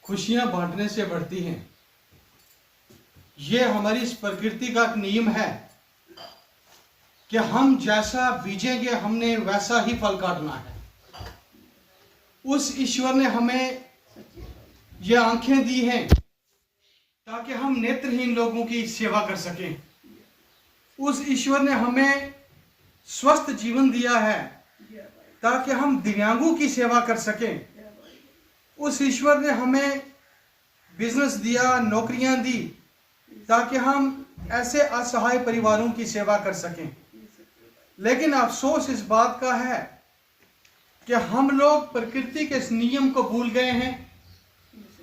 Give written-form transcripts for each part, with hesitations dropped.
खुशियां बांटने से बढ़ती हैं। ये हमारी इस प्रकृति का एक नियम है कि हम जैसा बीजेंगे हमने वैसा ही फल काटना है। उस ईश्वर ने हमें ये आंखें दी हैं ताकि हम नेत्रहीन लोगों की सेवा कर सकें। उस ईश्वर ने हमें स्वस्थ जीवन दिया है ताकि हम दिव्यांगों की सेवा कर सकें। उस ईश्वर ने हमें बिजनेस दिया, नौकरियां दी ताकि हम ऐसे असहाय परिवारों की सेवा कर सकें। लेकिन अफसोस इस बात का है कि हम लोग प्रकृति के इस नियम को भूल गए हैं।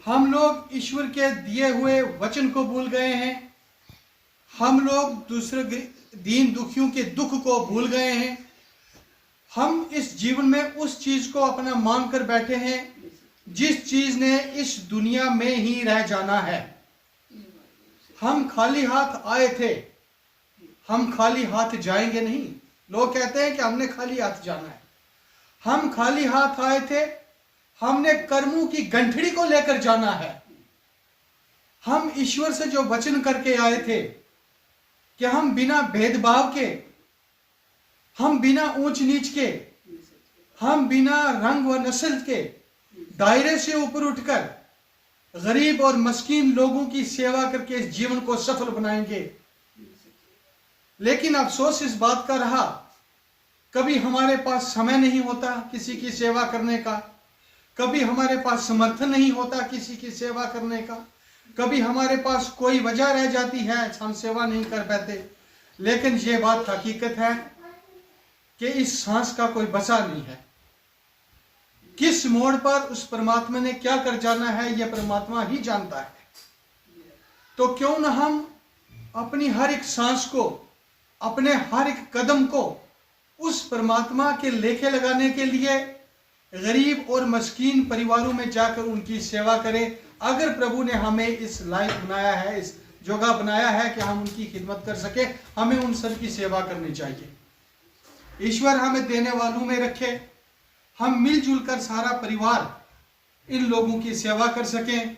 हम लोग ईश्वर के दिए हुए वचन को भूल गए हैं। हम लोग दूसरे दीन दुखियों के दुख को भूल गए हैं। हम इस जीवन में उस चीज को अपना मानकर बैठे हैं जिस चीज ने इस दुनिया में ही रह जाना है। हम खाली हाथ आए थे, हम खाली हाथ जाएंगे नहीं। लोग कहते हैं कि हमने खाली हाथ जाना है। हम खाली हाथ आए थे, हमने कर्मों की गंठड़ी को लेकर जाना है। हम ईश्वर से जो वचन करके आए थे कि हम बिना भेदभाव के, हम बिना ऊंच नीच के, हम बिना रंग व नस्ल के दायरे से ऊपर उठकर गरीब और मस्कीन लोगों की सेवा करके इस जीवन को सफल बनाएंगे। लेकिन अफसोस इस बात का रहा, कभी हमारे पास समय नहीं होता किसी की सेवा करने का, कभी हमारे पास समर्थन नहीं होता किसी की सेवा करने का, कभी हमारे पास कोई वजह रह जाती है हम सेवा नहीं कर पाते। लेकिन ये बात हकीकत है कि इस सांस का कोई बचा नहीं है। किस मोड़ पर उस परमात्मा ने क्या कर जाना है यह परमात्मा ही जानता है। तो क्यों न हम अपनी हर एक सांस को, अपने हर एक कदम को उस परमात्मा के लेखे लगाने के लिए गरीब और मस्कीन परिवारों में जाकर उनकी सेवा करें। अगर प्रभु ने हमें इस लायक बनाया है, इस जोगा बनाया है कि हम उनकी खिदमत कर सके, हमें उन सब की सेवा करनी चाहिए। ईश्वर हमें देने वालों में रखे, हम मिलजुल कर सारा परिवार इन लोगों की सेवा कर सकें।